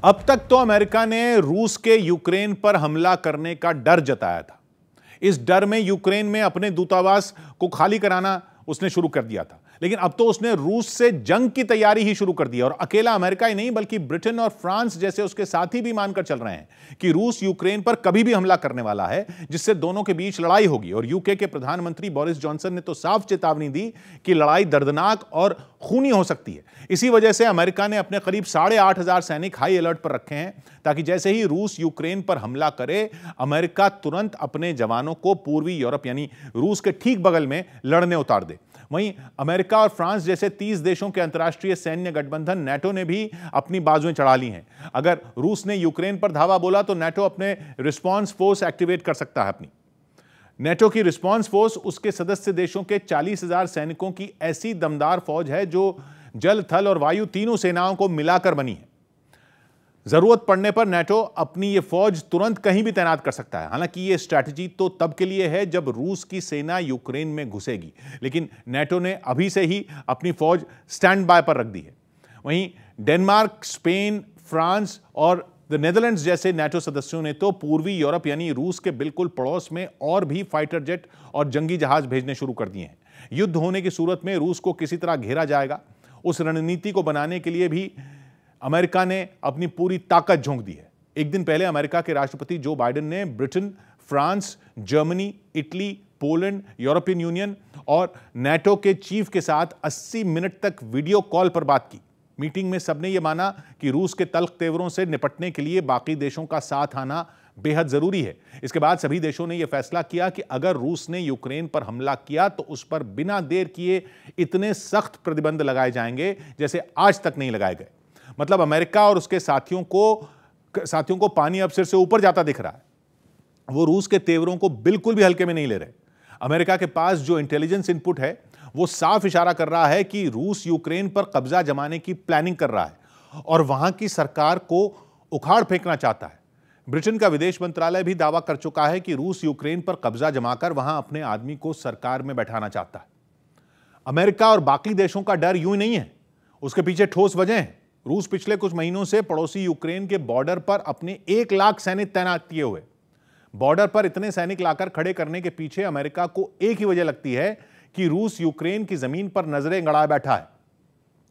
अब तक तो अमेरिका ने रूस के यूक्रेन पर हमला करने का डर जताया था। इस डर में यूक्रेन में अपने दूतावास को खाली कराना उसने शुरू कर दिया था, लेकिन अब तो उसने रूस से जंग की तैयारी ही शुरू कर दी। और अकेला अमेरिका ही नहीं बल्कि ब्रिटेन और फ्रांस जैसे उसके साथी भी मानकर चल रहे हैं कि रूस यूक्रेन पर कभी भी हमला करने वाला है, जिससे दोनों के बीच लड़ाई होगी। और यूके के प्रधानमंत्री बोरिस जॉनसन ने तो साफ चेतावनी दी कि लड़ाई दर्दनाक और खूनी हो सकती है। इसी वजह से अमेरिका ने अपने करीब 8,500 सैनिक हाई अलर्ट पर रखे हैं, ताकि जैसे ही रूस यूक्रेन पर हमला करे, अमेरिका तुरंत अपने जवानों को पूर्वी यूरोप यानी रूस के ठीक बगल में लड़ने उतार दे। वहीं अमेरिका और फ्रांस जैसे 30 देशों के अंतर्राष्ट्रीय सैन्य गठबंधन नेटो ने भी अपनी बाजुएं चढ़ा ली हैं। अगर रूस ने यूक्रेन पर धावा बोला तो नेटो अपने रिस्पांस फोर्स एक्टिवेट कर सकता है। अपनी नेटो की रिस्पांस फोर्स उसके सदस्य देशों के 40,000 सैनिकों की ऐसी दमदार फौज है जो जल, थल और वायु तीनों सेनाओं को मिलाकर बनी है। जरूरत पड़ने पर नेटो अपनी यह फौज तुरंत कहीं भी तैनात कर सकता है। हालांकि यह स्ट्रैटेजी तो तब के लिए है जब रूस की सेना यूक्रेन में घुसेगी, लेकिन नेटो ने अभी से ही अपनी फौज स्टैंड बाय पर रख दी है। वहीं डेनमार्क, स्पेन, फ्रांस और द नेदरलैंड्स जैसे नेटो सदस्यों ने तो पूर्वी यूरोप यानी रूस के बिल्कुल पड़ोस में और भी फाइटर जेट और जंगी जहाज भेजने शुरू कर दिए हैं। युद्ध होने की सूरत में रूस को किसी तरह घेरा जाएगा, उस रणनीति को बनाने के लिए भी अमेरिका ने अपनी पूरी ताकत झोंक दी है। एक दिन पहले अमेरिका के राष्ट्रपति जो बाइडेन ने Britain, France, Germany, Italy, Poland, European union और नेटो के चीफ के साथ 80 मिनट तक वीडियो कॉल पर बात की। मीटिंग में सबने यह माना कि रूस के तल्ख तेवरों से निपटने के लिए बाकी देशों का साथ आना बेहद जरूरी है। इसके बाद सभी देशों ने यह फैसला किया कि अगर रूस ने यूक्रेन पर हमला किया तो उस पर बिना देर किए इतने सख्त प्रतिबंध लगाए जाएंगे जैसे आज तक नहीं लगाए गए। मतलब अमेरिका और उसके साथियों को पानी अब सिर से ऊपर जाता दिख रहा है। वो रूस के तेवरों को बिल्कुल भी हल्के में नहीं ले रहे। अमेरिका के पास जो इंटेलिजेंस इनपुट है वो साफ इशारा कर रहा है कि रूस यूक्रेन पर कब्जा जमाने की प्लानिंग कर रहा है और वहां की सरकार को उखाड़ फेंकना चाहता है। ब्रिटेन का विदेश मंत्रालय भी दावा कर चुका है कि रूस यूक्रेन पर कब्जा जमाकर वहां अपने आदमी को सरकार में बैठाना चाहता है। अमेरिका और बाकी देशों का डर यूं ही नहीं है, उसके पीछे ठोस वजह है। रूस पिछले कुछ महीनों से पड़ोसी यूक्रेन के बॉर्डर पर अपने 1 लाख सैनिक तैनात किए हुए। बॉर्डर पर इतने सैनिक लाकर खड़े करने के पीछे अमेरिका को एक ही वजह लगती है कि रूस यूक्रेन की जमीन पर नजरें गड़ाए बैठा है।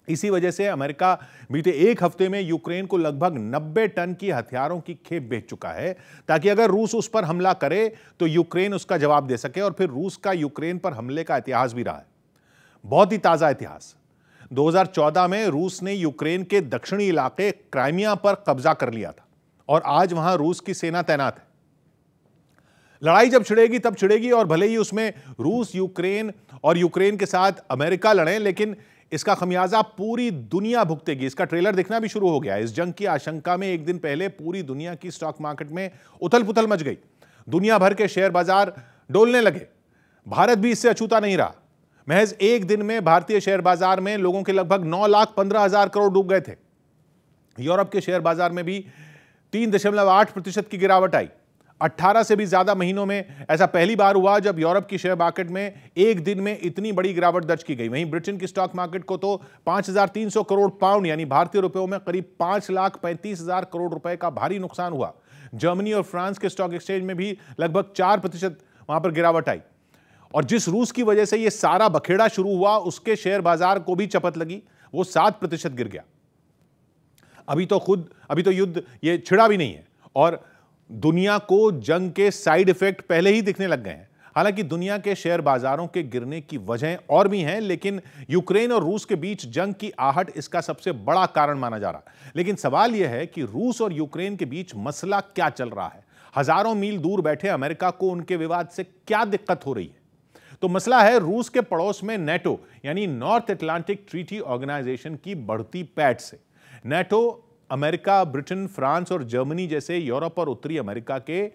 इसी वजह से अमेरिका बीते 1 हफ्ते में यूक्रेन को लगभग 90 टन की हथियारों की खेप भेज चुका है, ताकि अगर रूस उस पर हमला करे तो यूक्रेन उसका जवाब दे सके। और फिर रूस का यूक्रेन पर हमले का इतिहास भी रहा है, बहुत ही ताजा इतिहास। 2014 में रूस ने यूक्रेन के दक्षिणी इलाके क्राइमिया पर कब्जा कर लिया था और आज वहां रूस की सेना तैनात है। लड़ाई जब छिड़ेगी तब छिड़ेगी, और भले ही उसमें रूस, यूक्रेन और यूक्रेन के साथ अमेरिका लड़े, लेकिन इसका खमियाजा पूरी दुनिया भुगतेगी। इसका ट्रेलर दिखना भी शुरू हो गया। इस जंग की आशंका में एक दिन पहले पूरी दुनिया की स्टॉक मार्केट में उथल पुथल मच गई। दुनिया भर के शेयर बाजार डोलने लगे। भारत भी इससे अछूता नहीं रहा। महज एक दिन में भारतीय शेयर बाजार में लोगों के लगभग 9,15,000 करोड़ डूब गए थे। यूरोप के शेयर बाजार में भी 3.8% की गिरावट आई। 18 से भी ज्यादा महीनों में ऐसा पहली बार हुआ जब यूरोप की शेयर मार्केट में एक दिन में इतनी बड़ी गिरावट दर्ज की गई। वहीं ब्रिटेन की स्टॉक मार्केट को तो 5,300 करोड़ पाउंड यानी भारतीय रुपयों में करीब 5,35,000 करोड़ रुपए का भारी नुकसान हुआ। जर्मनी और फ्रांस के स्टॉक एक्सचेंज में भी लगभग 4% वहां पर गिरावट आई। और जिस रूस की वजह से यह सारा बखेड़ा शुरू हुआ, उसके शेयर बाजार को भी चपत लगी, वो 7% गिर गया। अभी तो युद्ध ये छिड़ा भी नहीं है और दुनिया को जंग के साइड इफेक्ट पहले ही दिखने लग गए हैं। हालांकि दुनिया के शेयर बाजारों के गिरने की वजह और भी हैं, लेकिन यूक्रेन और रूस के बीच जंग की आहट इसका सबसे बड़ा कारण माना जा रहा है। लेकिन सवाल यह है कि रूस और यूक्रेन के बीच मसला क्या चल रहा है? हजारों मील दूर बैठे अमेरिका को उनके विवाद से क्या दिक्कत हो रही है? तो मसला है रूस के पड़ोस में नेटो यानी नॉर्थ अटलांटिक ट्रीटी ऑर्गेनाइजेशन की बढ़ती पैठ से। नेटो अमेरिका, ब्रिटेन, फ्रांस और जर्मनी जैसे यूरोप और उत्तरी अमेरिका के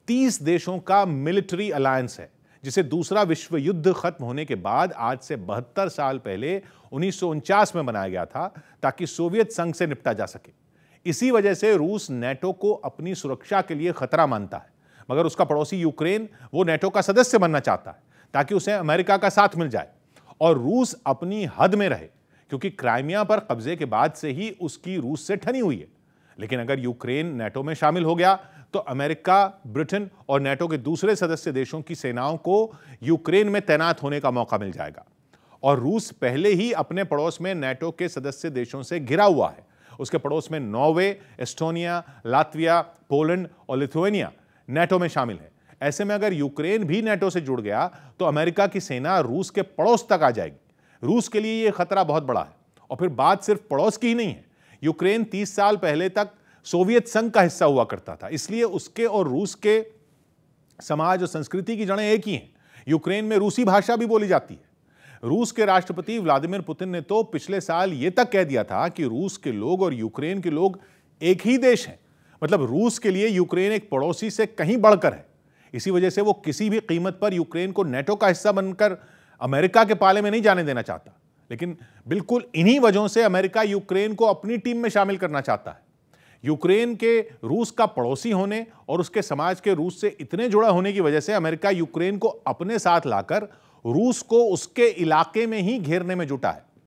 30 देशों का मिलिट्री अलायंस है, जिसे दूसरा विश्व युद्ध खत्म होने के बाद आज से 72 साल पहले 1949 में बनाया गया था, ताकि सोवियत संघ से निपटा जा सके। इसी वजह से रूस नेटो को अपनी सुरक्षा के लिए खतरा मानता है, मगर उसका पड़ोसी यूक्रेन वो नेटो का सदस्य बनना चाहता है ताकि उसे अमेरिका का साथ मिल जाए और रूस अपनी हद में रहे, क्योंकि क्राइमिया पर कब्जे के बाद से ही उसकी रूस से ठनी हुई है। लेकिन अगर यूक्रेन नाटो में शामिल हो गया तो अमेरिका, ब्रिटेन और नाटो के दूसरे सदस्य देशों की सेनाओं को यूक्रेन में तैनात होने का मौका मिल जाएगा। और रूस पहले ही अपने पड़ोस में नाटो के सदस्य देशों से घिरा हुआ है। उसके पड़ोस में नॉर्वे, एस्टोनिया, लातविया, पोलैंड और लिथुआनिया नाटो में शामिल है। ऐसे में अगर यूक्रेन भी नाटो से जुड़ गया तो अमेरिका की सेना रूस के पड़ोस तक आ जाएगी। रूस के लिए यह खतरा बहुत बड़ा है। और फिर बात सिर्फ पड़ोस की ही नहीं है। यूक्रेन 30 साल पहले तक सोवियत संघ का हिस्सा हुआ करता था, इसलिए उसके और रूस के समाज और संस्कृति की जड़ें एक ही हैं। यूक्रेन में रूसी भाषा भी बोली जाती है। रूस के राष्ट्रपति व्लादिमीर पुतिन ने तो पिछले साल यह तक कह दिया था कि रूस के लोग और यूक्रेन के लोग एक ही देश हैं। मतलब रूस के लिए यूक्रेन एक पड़ोसी से कहीं बढ़कर है। इसी वजह से वो किसी भी कीमत पर यूक्रेन को नाटो का हिस्सा बनकर अमेरिका के पाले में नहीं जाने देना चाहता। लेकिन बिल्कुल इन्हीं वजहों से अमेरिका यूक्रेन को अपनी टीम में शामिल करना चाहता है। यूक्रेन के रूस का पड़ोसी होने और उसके समाज के रूस से इतने जुड़ा होने की वजह से अमेरिका यूक्रेन को अपने साथ लाकर रूस को उसके इलाके में ही घेरने में जुटा है।